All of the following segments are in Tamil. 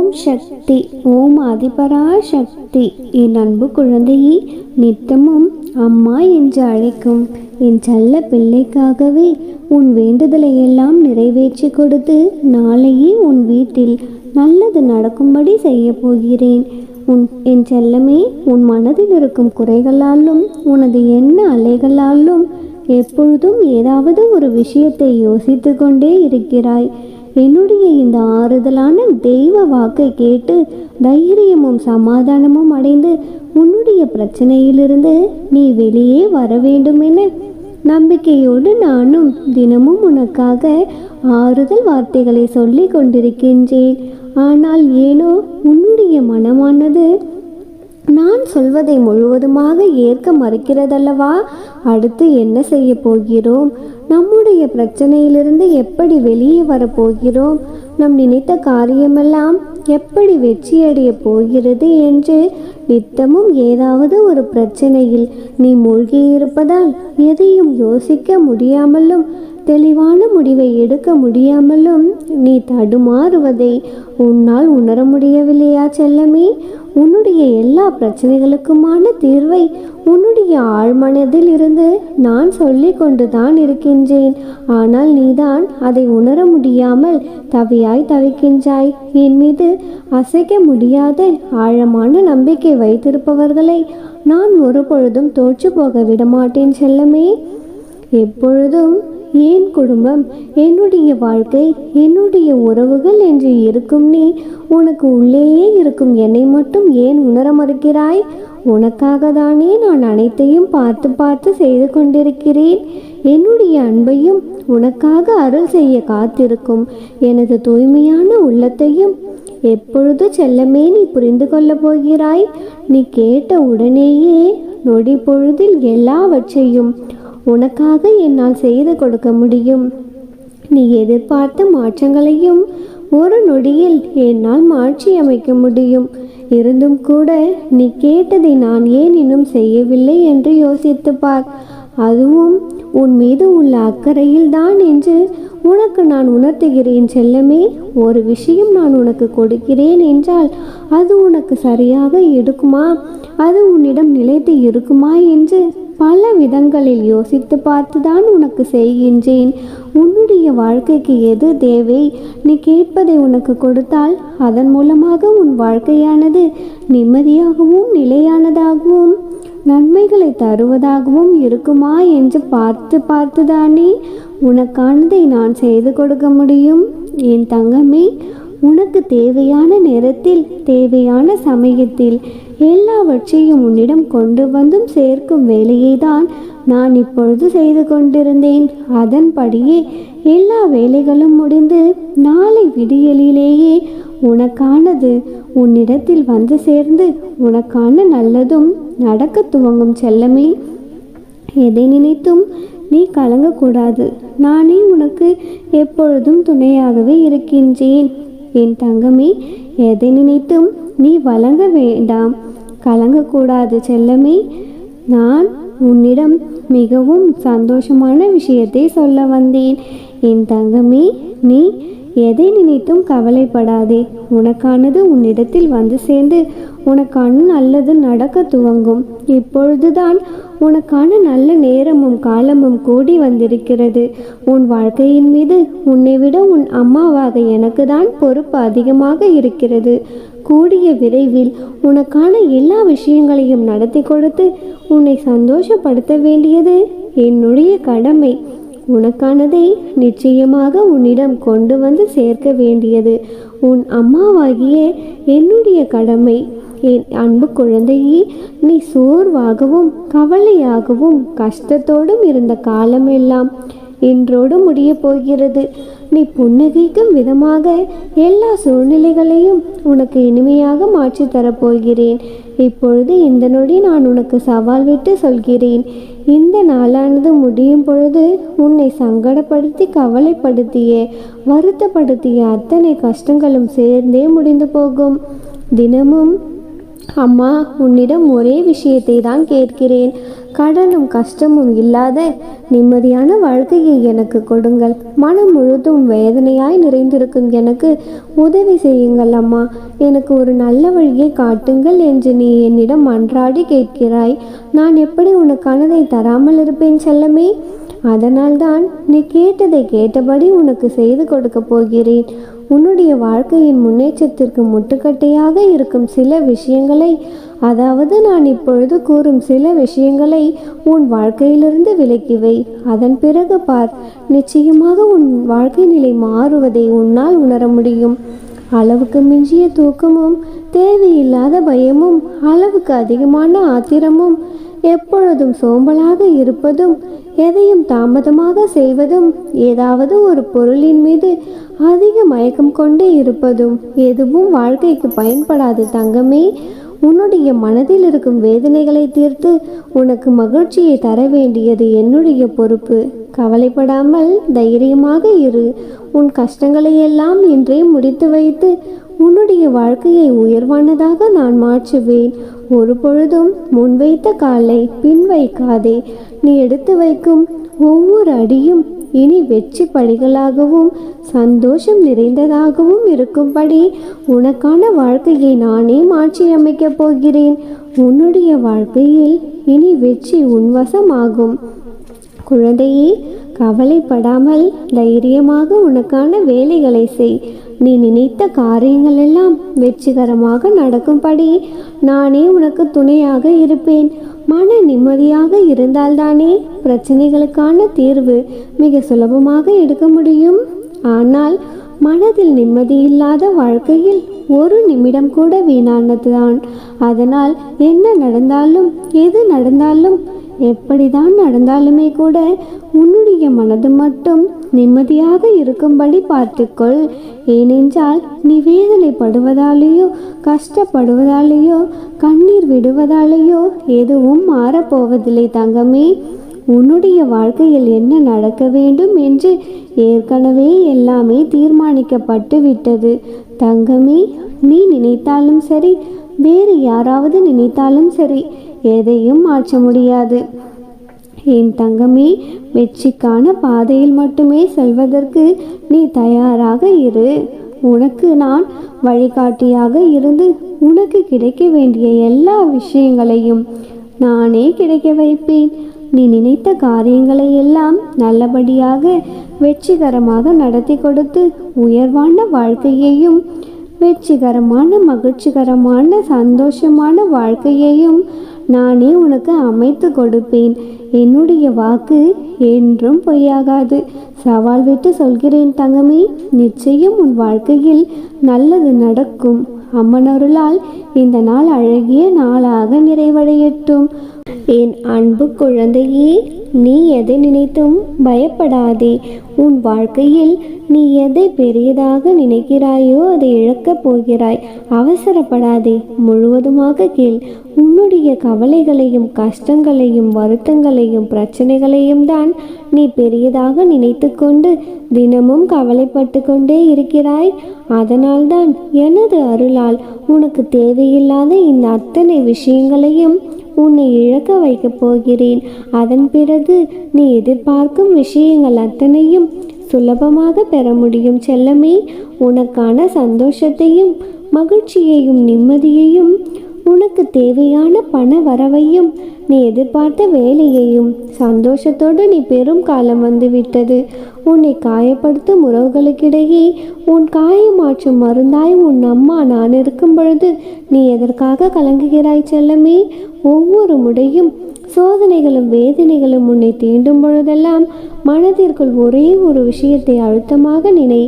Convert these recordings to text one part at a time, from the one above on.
ஓம் சக்தி. ஓம் ஆதிபரா சக்தி. என் அன்பு குழந்தையே, நித்தமும் அம்மா என்று அழைக்கும் என் செல்ல பிள்ளைக்காகவே உன் வேண்டுதலை எல்லாம் நிறைவேற்றி கொடுத்து நாளையே உன் வீட்டில் நல்லது நடக்கும்படி செய்ய போகிறேன். என் செல்லமே, உன் மனதில் இருக்கும் குறைகளாலும் உனது எண்ண அலைகளாலும் எப்பொழுதும் ஏதாவது ஒரு விஷயத்தை யோசித்து கொண்டே இருக்கிறாய். என்னுடைய இந்த ஆறுதலான தெய்வ வாக்கை கேட்டு தைரியமும் சமாதானமும் அடைந்து உன்னுடைய பிரச்சனையிலிருந்து நீ வெளியே வர வேண்டும் என நம்பிக்கையோடு நானும் தினமும் உனக்காக ஆறுதல் வார்த்தைகளை சொல்லி கொண்டிருக்கின்றேன். ஆனால் ஏனோ உன்னுடைய மனமானது நான் சொல்வதை முழுவதுமாக ஏற்க மறுக்கிறதல்லவா? அடுத்து என்ன செய்ய போகிறோம்? நம்முடைய பிரச்சனையிலிருந்து எப்படி வெளியே வரப்போகிறோம்? நம் நினைத்த காரியமெல்லாம் எப்படி வெற்றியடைய போகிறது என்று நித்தமும் ஏதாவது ஒரு பிரச்சனையில் நீ மூழ்கியிருப்பதால் எதையும் யோசிக்க முடியாமலும் தெளிவான முடிவை எடுக்க முடியாமலும் நீ தடுமாறுவதை உன்னால் உணர முடியவில்லையா செல்லமே? உன்னுடைய எல்லா பிரச்சனைகளுக்குமான தீர்வை உன்னுடைய ஆழ்மனதில் இருந்து நான் சொல்லி கொண்டுதான் இருக்கின்றேன். ஆனால் நீதான் அதை உணர முடியாமல் தவியாய் தவிக்கின்றாய். என் மீது அசைக்க முடியாத ஆழமான நம்பிக்கை வைத்திருப்பவர்களை நான் ஒரு பொழுதும் தோற்று போக விடமாட்டேன் செல்லமே. எப்பொழுதும் என் குடும்பம், என்னுடைய வாழ்க்கை, என்னுடைய உறவுகள் என்று இருக்கும் நீ உனக்கு உள்ளேயே இருக்கும் என்னை மட்டும் ஏன் உணர மறுக்கிறாய்? உனக்காக தானே நான் அனைத்தையும் பார்த்து பார்த்து செய்து கொண்டிருக்கிறேன். என்னுடைய அன்பையும் உனக்காக அருள் செய்ய காத்திருக்கும் எனது தூய்மையான உள்ளத்தையும் எப்பொழுது செல்லமே நீ புரிந்து கொள்ளப் போகிறாய்? நீ கேட்ட உடனேயே நொடி பொழுதில் எல்லாவற்றையும் உனக்காக என்னால் செய்து கொடுக்க முடியும். நீ எதிர்பார்த்த மாற்றங்களையும் ஒரு நொடியில் என்னால் மாற்றி அமைக்க முடியும். இருந்தும் கூட நீ கேட்டதை நான் ஏன் இன்னும் செய்யவில்லை என்று யோசித்து பார். அதுவும் உன் மீது உள்ள அக்கறையில் தான் என்று உனக்கு நான் உணர்த்துகிறேன் செல்லமே. ஒரு விஷயம் நான் உனக்கு கொடுக்கிறேன் என்றால் அது உனக்கு சரியாக இருக்குமா, அது உன்னிடம் நிலைத்து இருக்குமா என்று பல விதங்களில் யோசித்து பார்த்துதான் உனக்கு செய்கின்றேன். உன்னுடைய வாழ்க்கைக்கு எது தேவை? நீ கேட்பதை உனக்கு கொடுத்தால் அதன் மூலமாக உன் வாழ்க்கையானது நிம்மதியாகவும் நிலையானதாகவும் நன்மைகளை தருவதாகவும் இருக்குமா என்று பார்த்து பார்த்துதானே உனக்கானதை நான் செய்து கொடுக்க முடியும். என் தங்கமே, உனக்கு தேவையான நேரத்தில் தேவையான சமயத்தில் எல்லாவற்றையும் உன்னிடம் கொண்டு வந்தும் சேர்க்கும் வேலையை தான் நான் இப்பொழுது செய்து கொண்டிருந்தேன். அதன்படியே எல்லா வேலைகளும் முடிந்து நாளை விடியலிலேயே உனக்கானது உன்னிடத்தில் வந்து சேர்ந்து உனக்கான நல்லதும் நடக்க துவங்கும் செல்லமே. எதை நினைத்தும் நீ கலங்கக்கூடாது. நானே உனக்கு எப்பொழுதும் துணையாகவே இருக்கின்றேன். என் தங்கமே, எதை நினைத்தும் நீ வழங்க வேண்டாம், கலங்கக்கூடாது செல்லமே. நான் உன்னிடம் மிகவும் சந்தோஷமான விஷயத்தை சொல்ல வந்தேன். என் தங்கமே, நீ எதை நினைத்தும் கவலைப்படாதே. உனக்கானது உன்னிடத்தில் வந்து சேர்ந்து உனக்கான நல்லது நடக்க துவங்கும். இப்பொழுதுதான் உனக்கான நல்ல நேரமும் காலமும் கூடி வந்திருக்கிறது. உன் வாழ்க்கையின் மீது உன்னை விட உன் அம்மாவாக எனக்கு தான் பொறுப்பு அதிகமாக இருக்கிறது. கூடிய விரைவில் உனக்கான எல்லா விஷயங்களையும் நடத்தி கொடுத்து உன்னை சந்தோஷப்படுத்த வேண்டியது என்னுடைய கடமை. உனக்கானதை நிச்சயமாக உன்னிடம் கொண்டு வந்து சேர்க்க வேண்டியது உன் அம்மாவாகிய என்னுடைய கடமை. என் அன்பு குழந்தையே, நீ சோர்வாகவும் கவலையாகவும் கஷ்டத்தோடும் இருந்த காலமெல்லாம் இன்றோடு முடிய போகிறது. நீ புன்னகைக்கும் விதமாக எல்லா சூழ்நிலைகளையும் உனக்கு இனிமையாக மாற்றி தரப்போகிறேன். இப்பொழுது இந்த நொடி நான் உனக்கு சவால் விட்டு சொல்கிறேன். இந்த நாளானது முடியும் பொழுது உன்னை சங்கடப்படுத்தி கவலைப்படுத்திய வருத்தப்படுத்திய அத்தனை கஷ்டங்களும் சேர்ந்தே முடிந்து போகும். தினமும் அம்மா உன்னிடம் ஒரே விஷயத்தை தான் கேட்கிறேன். கடனும் கஷ்டமும் இல்லாத நிம்மதியான வாழ்க்கையை எனக்கு கொடுங்கள். மனம் முழுதும் வேதனையாய் நிறைந்திருக்கும் எனக்கு உதவி செய்யுங்கள் அம்மா. எனக்கு ஒரு நல்ல வழியை காட்டுங்கள் என்று நீ என்னிடம் மன்றாடி கேட்கிறாய். நான் எப்படி உனக்கானதை தராமல் இருப்பேன் செல்லமே? அதனால்தான் நீ கேட்டதை கேட்டபடி உனக்கு செய்து கொடுக்க போகிறேன். உன்னுடைய வாழ்க்கையின் முன்னேற்றத்திற்கு முட்டுக்கட்டையாக இருக்கும் சில விஷயங்களை, அதாவது நான் இப்பொழுது கூறும் சில விஷயங்களை உன் வாழ்க்கையிலிருந்து விலக்கிவை. அதன் பிறகு பார், நிச்சயமாக உன் வாழ்க்கை நிலை மாறுவதை உன்னால் உணர முடியும். அளவுக்கு மிஞ்சிய தூக்கமும், தேவையில்லாத பயமும், அளவுக்கு அதிகமான ஆத்திரமும், எப்பொழுதும் சோம்பலாக இருப்பதும், எதையும் தாமதமாக செய்வதும், ஏதாவது ஒரு பொருளின் மீது அதிக மயக்கம் கொண்டே இருப்பதும் எதுவும் வாழ்க்கைக்கு பயன்படாது தங்கமே. உன்னுடைய மனதில் இருக்கும் வேதனைகளை தீர்த்து உனக்கு மகிழ்ச்சியை தர வேண்டியது என்னுடைய பொறுப்பு. கவலைப்படாமல் தைரியமாக இரு. உன் கஷ்டங்களை எல்லாம் இன்றே முடித்து வைத்து உன்னுடைய வாழ்க்கையை உயர்வானதாக நான் மாற்றுவேன். ஒரு பொழுதும் முன்வைத்த காலை பின் வைக்காதே. நீ எடுத்து வைக்கும் ஒவ்வொரு அடியும் இனி வெற்றி படிகளாகவும் சந்தோஷம் நிறைந்ததாகவும் இருக்கும்படி உனக்கான வாழ்க்கையை நானே மாற்றியமைக்கப் போகிறேன். உன்னுடைய வாழ்க்கையில் இனி வெற்றி உன்வசமாகும். குழந்தையே, கவலைப்படாமல் தைரியமாக உனக்கான வேலைகளை செய். நீ நினைத்த காரியங்கள் எல்லாம் வெற்றிகரமாக நடக்கும்படி நானே உனக்கு துணையாக இருப்பேன். மன நிம்மதியாக இருந்தால்தானே பிரச்சனைகளுக்கான தீர்வு மிக சுலபமாக எடுக்க முடியும். ஆனால் மனதில் நிம்மதியில்லாத வாழ்க்கையில் ஒரு நிமிடம் கூட வீணானதுதான். அதனால் என்ன நடந்தாலும், எது நடந்தாலும், எப்படிதான் நடந்தாலுமே கூட உன்னுடைய மனது மட்டும் நிம்மதியாக இருக்கும்படி பார்த்துக்கொள். ஏனென்றால் நீ வேதனைப்படுவதாலேயோ, கஷ்டப்படுவதாலேயோ, கண்ணீர் விடுவதாலேயோ எதுவும் மாறப்போவதில்லை தங்கமே. உன்னுடைய வாழ்க்கையில் என்ன நடக்க வேண்டும் என்று ஏற்கனவே எல்லாமே தீர்மானிக்கப்பட்டு விட்டது தங்கமே. நீ நினைத்தாலும் சரி, வேறு யாராவது நினைத்தாலும் சரி, எதையும் மாற்ற முடியாது. என் தங்கமே, வெற்றிக்கான பாதையில் மட்டுமே செல்வதற்கு நீ தயாராக இரு. உனக்கு நான் வழிகாட்டியாக இருந்து உனக்கு கிடைக்க வேண்டிய எல்லா விஷயங்களையும் நானே கிடைக்க வைப்பேன். நீ நினைத்த காரியங்களை எல்லாம் நல்லபடியாக வெற்றிகரமாக நடத்தி கொடுத்து உயர்வான வாழ்க்கையையும், வெற்றிகரமான, மகிழ்ச்சிகரமான, சந்தோஷமான வாழ்க்கையையும் நானே உனக்கு அமைத்து கொடுப்பேன். என்னுடைய வாக்கு என்றும் பொய்யாகாது. சவால் விட்டு சொல்கிறேன் தங்கமே, நிச்சயம் உன் வாழ்க்கையில் நல்லது நடக்கும். அம்மனருளால் இந்த நாள் அழகிய நாளாக நிறைவடையட்டும். என் அன்பு குழந்தையே, நீ எதை நினைத்தும் பயப்படாதே. உன் வாழ்க்கையில் நீ எதை பெரியதாக நினைக்கிறாயோ அதை இழக்கப் போகிறாய். அவசரப்படாதே, முழுவதுமாக கேள். உன்னுடைய கவலைகளையும், கஷ்டங்களையும், வருத்தங்களையும், பிரச்சனைகளையும் தான் நீ பெரியதாக நினைத்து கொண்டு தினமும் கவலைப்பட்டு கொண்டே இருக்கிறாய். அதனால்தான் எனது அருளால் உனக்கு தேவையில்லாத இந்த அத்தனை விஷயங்களையும் உன்னை இழக்க வைக்கப் போகிறேன். அதன் பிறகு நீ எதிர்பார்க்கும் விஷயங்கள் அத்தனையும் சுலபமாக பெற முடியும் செல்லமே. உனக்கான சந்தோஷத்தையும், மகிழ்ச்சியையும், நிம்மதியையும், உனக்கு தேவையான பண வரவையும், நீ எதிர்பார்த்த வேலையையும் சந்தோஷத்தோடு நீ பெரும் காலம் வந்துவிட்டது. உன்னை காயப்படுத்தும் உறவுகளுக்கிடையே உன் காயமாற்றும் மருந்தாய் உன் அம்மா நான் இருக்கும் பொழுது நீ எதற்காக கலங்குகிறாய் செல்லமே? ஒவ்வொரு முறையும் சோதனைகளும் வேதனைகளும் உன்னை தீண்டும் பொழுதெல்லாம் மனதிற்குள் ஒரே ஒரு விஷயத்தை அழுத்தமாக நினை.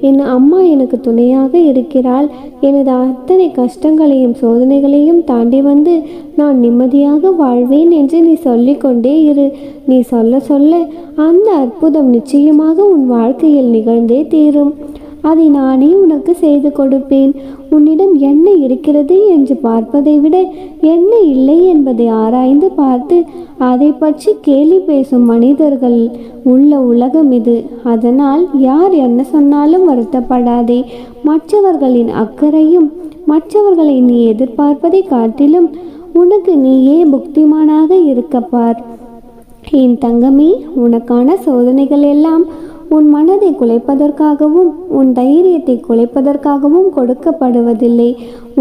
என் அம்மா எனக்கு துணையாக இருக்கிறாள். எனது அத்தனை கஷ்டங்களையும் சோதனைகளையும் தாண்டி வந்து நான் நிம்மதியாக வாழ்வேன் என்று நீ சொல்லிக்கொண்டே இரு. நீ சொல்ல சொல்ல அந்த அற்புதம் நிச்சயமாக உன் வாழ்க்கையில் நிகழ்ந்தே தீரும். அதை நானே உனக்கு செய்து கொடுப்பேன். உன்னிடம் என்ன இருக்கிறது என்று பார்ப்பதை விட என்ன இல்லை என்பதை ஆராய்ந்து பார்த்து அதை பற்றி கேலி பேசும் மனிதர்கள் உள்ள உலகம் இது. அதனால் யார் என்ன சொன்னாலும் வருத்தப்படாதே. மற்றவர்களின் அக்கறையும் மற்றவர்களை நீ எதிர்பார்ப்பதை காட்டிலும் உனக்கு நீயே புக்திமானாக இருக்கப்பார். என் தங்கமே, உனக்கான சோதனைகள் எல்லாம் உன் மனதை குலைப்பதற்காகவும் உன் தைரியத்தை குலைப்பதற்காகவும் கொடுக்கப்படுவதில்லை.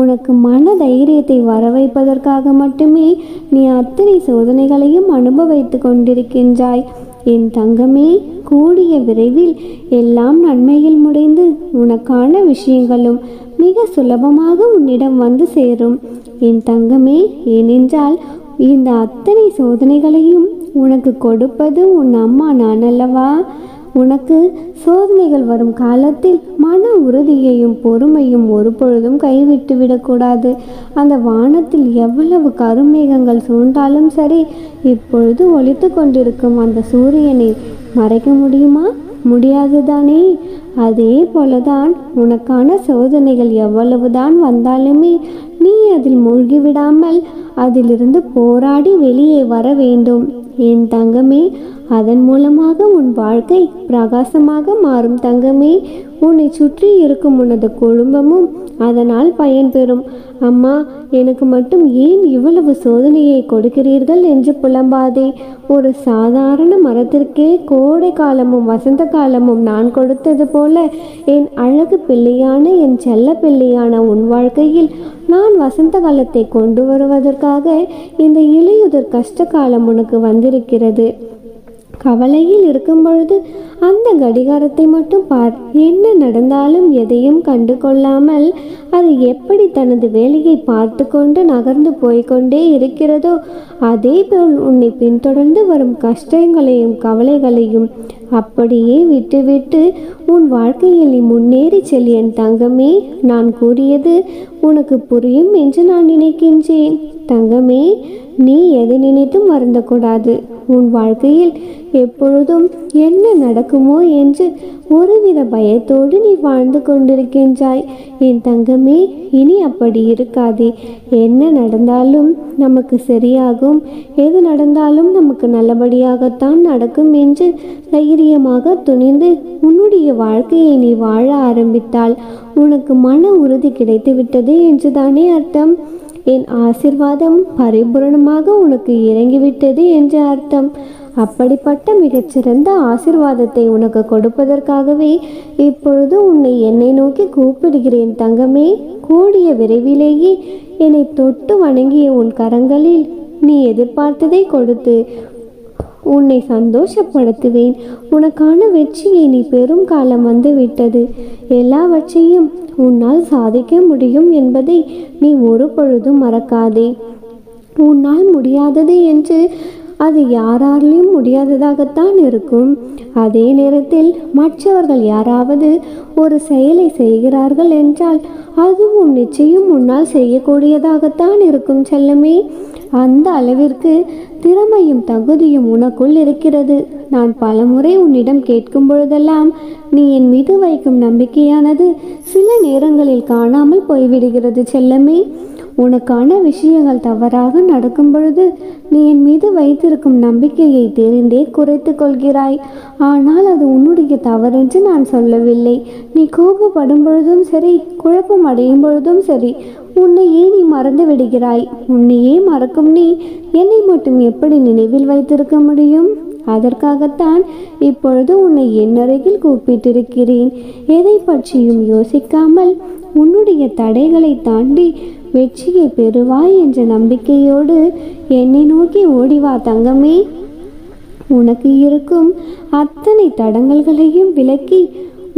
உனக்கு மன தைரியத்தை வர வைப்பதற்காக மட்டுமே நீ அத்தனை சோதனைகளையும் அனுபவித்து கொண்டிருக்கின்றாய். என் தங்கமே, கூடிய விரைவில் எல்லாம் நன்மையில் முடிந்து உனக்கான விஷயங்களும் மிக சுலபமாக உன்னிடம் வந்து சேரும். என் தங்கமே, ஏனென்றால் இந்த அத்தனை சோதனைகளையும் உனக்கு கொடுப்பது உன் அம்மா நான் அல்லவா? உனக்கு சோதனைகள் வரும் காலத்தில் மன உறுதியையும் பொறுமையும் ஒரு பொழுதும் கைவிட்டு விடக்கூடாது. அந்த வானத்தில் எவ்வளவு கருமேகங்கள் சூழ்ந்தாலும் சரி, இப்பொழுது ஒளித்து கொண்டிருக்கும் அந்த சூரியனை மறைக்க முடியுமா? முடியாதுதானே? அதே போலதான் உனக்கான சோதனைகள் எவ்வளவுதான் வந்தாலுமே நீ அதில் மூழ்கிவிடாமல் அதிலிருந்து போராடி வெளியே வர வேண்டும். என் தங்கமே, அதன் மூலமாக உன் வாழ்க்கை பிரகாசமாக மாறும். தங்கமே, உன்னை சுற்றி இருக்கும் உனது குடும்பமும் அதனால் பயன்பெறும். அம்மா, எனக்கு மட்டும் ஏன் இவ்வளவு சோதனையை கொடுக்கிறீர்கள் என்று புலம்பாதே. ஒரு சாதாரண மரத்திற்கே கோடை காலமும் வசந்த காலமும் நான் கொடுத்தது போல என் அழகு பிள்ளையான என் செல்ல பிள்ளையான உன் வாழ்க்கையில் நான் வசந்த காலத்தை கொண்டு வருவதற்காக இந்த இலையுதிர் கஷ்ட காலம் உனக்கு வந்திருக்கிறது. கவலையில் இருக்கும் பொழுது அந்த கடிகாரத்தை மட்டும் பார். என்ன நடந்தாலும் எதையும் கண்டு கொள்ளாமல் அது எப்படி தனது வேலையை பார்த்து கொண்டு நகர்ந்து போய்கொண்டே இருக்கிறதோ, அதே போல் உன்னை பின்தொடர்ந்து வரும் கஷ்டங்களையும் கவலைகளையும் அப்படியே விட்டுவிட்டு உன் வாழ்க்கையில் நீ முன்னேறி செல். என் தங்கமே, நான் கூறியது உனக்கு புரியும் என்று நான் நினைக்கின்றேன். தங்கமே, நீ எதை நினைத்தும் வருந்தக்கூடாது. உன் வாழ்க்கையில் எப்பொழுதும் என்ன நடக்குமோ என்று ஒருவித பயத்தோடு நீ வாழ்ந்து கொண்டிருக்கின்றாய். என் தங்கமே, இனி அப்படி இருக்காதே. என்ன நடந்தாலும் நமக்கு சரியாகும், எது நடந்தாலும் நமக்கு நல்லபடியாகத்தான் நடக்கும் என்று தைரியமாக துணிந்து உன்னுடைய வாழ்க்கையை நீ வாழ ஆரம்பித்தால் உனக்கு மன உறுதி கிடைத்துவிட்டது என்றுதானே அர்த்தம். என் ஆசிர்வாதம் பரிபூரணமாக உனக்கு இறங்கிவிட்டது என்று அர்த்தம். அப்படிப்பட்ட மிகச்சிறந்த ஆசிர்வாதத்தை உனக்கு கொடுப்பதற்காகவே இப்பொழுது உன்னை என்னை நோக்கி கூப்பிடுகிறேன். தங்கமே, கூடிய விரைவிலேயே என்னை தொட்டு வணங்கிய உன் கரங்களில் நீ எதிர்பார்த்ததை கொடுத்து உன்னை சந்தோஷப்படுத்துவேன். உனக்கான வெற்றியை நீ பெரும் காலம் வந்து விட்டது. எல்லாவற்றையும் உன்னால் சாதிக்க முடியும் என்பதை நீ ஒரு பொழுதும் மறக்காதே. உன்னால் முடியாதது என்று அது யாராலையும் முடியாததாகத்தான் இருக்கும். அதே நேரத்தில் மற்றவர்கள் யாராவது ஒரு செயலை செய்கிறார்கள் என்றால் அதுவும் நிச்சயம் உன்னால் செய்யக்கூடியதாகத்தான் இருக்கும் செல்லமே. அந்த அளவிற்கு திறமையும் தகுதியும் உனக்குள் இருக்கிறது. நான் பலமுறை உன்னிடம் கேட்கும் பொழுதெல்லாம் நீ என் மீது வைக்கும் நம்பிக்கையானது சில நேரங்களில் காணாமல் போய்விடுகிறது செல்லமே. உனக்கான விஷயங்கள் தவறாக நடக்கும் பொழுது நீ என் மீது வைத்திருக்கும் நம்பிக்கையை தெரிந்தே குறைத்து கொள்கிறாய். ஆனால் அது உன்னுடைய தவறென்று நான் சொல்லவில்லை. நீ கோபப்படும் பொழுதும் சரி, குழப்பம் அடையும் பொழுதும் சரி, உன்னையே நீ மறந்து விடுகிறாய். உன்னையே மறக்கும் நீ என்னை மட்டும் எப்படி நினைவில் வைத்திருக்க முடியும்? அதற்காகத்தான் இப்பொழுது உன்னை என்னருகில் கூப்பிட்டிருக்கிறேன். எதை பற்றியும் யோசிக்காமல் உன்னுடைய தடைகளை தாண்டி வெற்றியை பெறுவாய் என்ற நம்பிக்கையோடு என்னை நோக்கி ஓடிவா தங்கமே. உனக்கு இருக்கும் அத்தனை தடங்கல்களையும் விலக்கி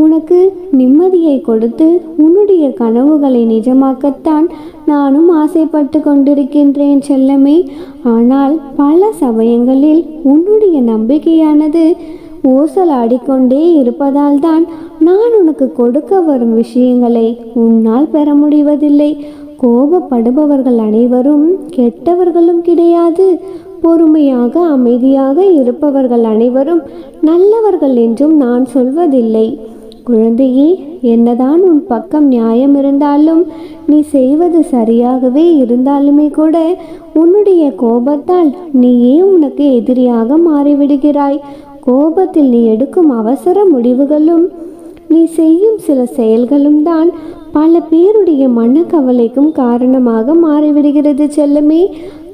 உனக்கு நிம்மதியை கொடுத்து உன்னுடைய கனவுகளை நிஜமாக்கத்தான் நானும் ஆசைப்பட்டு கொண்டிருக்கின்றேன் செல்லமே. ஆனால் பல சமயங்களில் உன்னுடைய நம்பிக்கையானது ஊசலாடிக்கொண்டே இருப்பதால் தான் நான் உனக்கு கொடுக்க வரும் விஷயங்களை உன்னால் பெற முடிவதில்லை. கோபப்படுபவர்கள் அனைவரும் கெட்டவர்களும் கிடையாது. பொறுமையாக அமைதியாக இருப்பவர்கள் அனைவரும் நல்லவர்கள் என்றும் நான் சொல்வதில்லை. குழந்தையே, என்னதான் உன் பக்கம் நியாயம் இருந்தாலும், நீ செய்வது சரியாகவே இருந்தாலுமே கூட உன்னுடைய கோபத்தால் நீயே உனக்கு எதிரியாக மாறிவிடுகிறாய். கோபத்தில் நீ எடுக்கும் அவசர முடிவுகளும் நீ செய்யும் சில செயல்களும் தான் பல பேருடைய மனக்கவலைக்கும் காரணமாக மாறிவிடுகிறது செல்லமே.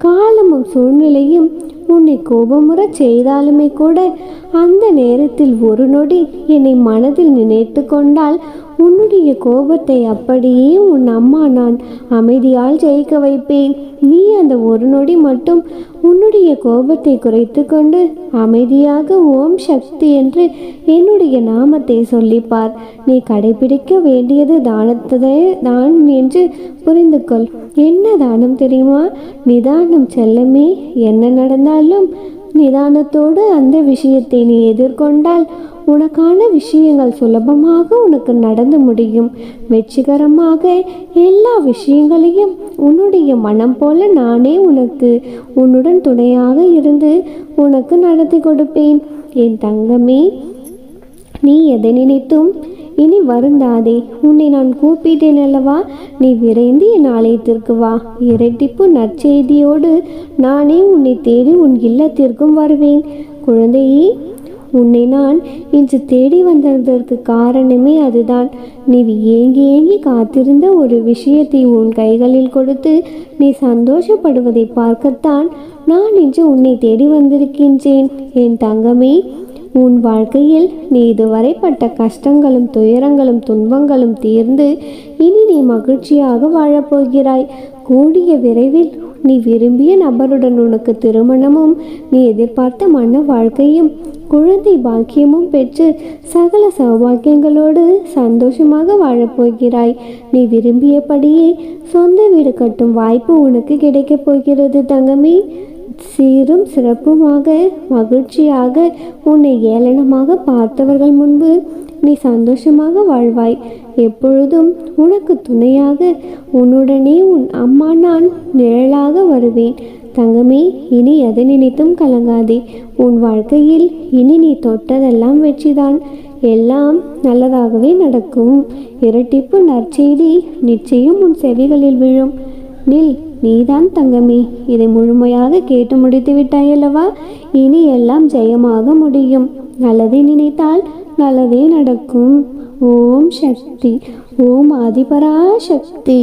காலமும் சூழ்நிலையும் உன்னை கோபமுற செய்தாலுமே கூட அந்த நேரத்தில் ஒரு நொடி என்னை மனதில் நினைத்து கொண்டால் உன்னுடைய கோபத்தை அப்படியே உன் அம்மா நான் அமைதியால் ஜெயிக்க வைப்பேன். நீ அந்த ஒரு நொடி மட்டும் உன்னுடைய கோபத்தை குறைத்து கொண்டு அமைதியாக ஓம் சக்தி என்று என்னுடைய நாமத்தை சொல்லிப்பார். நீ கடைபிடிக்க வேண்டியது தானத்தை தான் என்று புரிந்து கொள். என்ன தானம் தெரியுமா? நிதானம் செல்லமே. என்ன நடந்தாலும் நிதானத்தோடு அந்த விஷயத்தை நீ எதிர்கொண்டால் உனக்கான விஷயங்கள் சுலபமாக உனக்கு நடந்து முடியும். வெற்றிகரமாக எல்லா விஷயங்களையும் உன்னுடைய மனம் போல நானே உன்னுடன் துணையாக இருந்து உனக்கு நடத்தி கொடுப்பேன். என் தங்கமே, நீ எதை நினைத்தும் இனி வருந்தாதே. உன்னை நான் கூப்பிட்டேன் அல்லவா? நீ விரைந்து என் ஆலயத்திற்கு வா. இரட்டிப்பு நற்செய்தியோடு நானே உன்னை தேடி உன் இல்லத்திற்கும் வருவேன். குழந்தையே, உன்னை நான் இன்று தேடி வந்ததற்கு காரணமே அதுதான். நீ ஏங்கி ஏங்கி காத்திருந்த ஒரு விஷயத்தை உன் கைகளில் கொடுத்து நீ சந்தோஷப்படுவதை பார்க்கத்தான் நான் இன்று உன்னை தேடி வந்திருக்கின்றேன். என் தங்கமே, உன் வாழ்க்கையில் நீ இதுவரை பட்ட கஷ்டங்களும் துயரங்களும் துன்பங்களும் தீர்ந்து இனி நீ மகிழ்ச்சியாக வாழப்போகிறாய். கூடிய விரைவில் நீ விரும்பிய நபருடன் உனக்கு திருமணமும் நீ எதிர்பார்த்த மன வாழ்க்கையும் குழந்தை பாக்கியமும் பெற்று சகல சௌபாக்கியங்களோடு சந்தோஷமாக வாழப்போகிறாய். நீ விரும்பியபடியே சொந்த வீடு கட்டும் வாய்ப்பு உனக்கு கிடைக்கப் போகிறது தங்கமே. சீரும் சிறப்புமாக மகிழ்ச்சியாக உன்னை ஏளனமாக பார்த்தவர்கள் முன்பு நீ சந்தோஷமாக வாழ்வாய். எப்பொழுதும் உனக்கு துணையாக உன்னுடனே உன் அம்மா நான் நிழலாக வருவேன். தங்கமே, இனி எதை நினைத்தும் கலங்காதே. உன் வாழ்க்கையில் இனி நீ தொட்டதெல்லாம் வெற்றிதான். எல்லாம் நல்லதாகவே நடக்கும். இரட்டிப்பு நற்செய்தி நிச்சயம் உன் செவிகளில் விழும். நீதான் தங்கமே, இதை முழுமையாக கேட்டு முடித்து விட்டாயல்லவா? இனி எல்லாம் ஜெயமாக முடியும். நல்லதை நினைத்தால் நல்லதே நடக்கும். ஓம் சக்தி. ஓம் ஆதிபராசக்தி.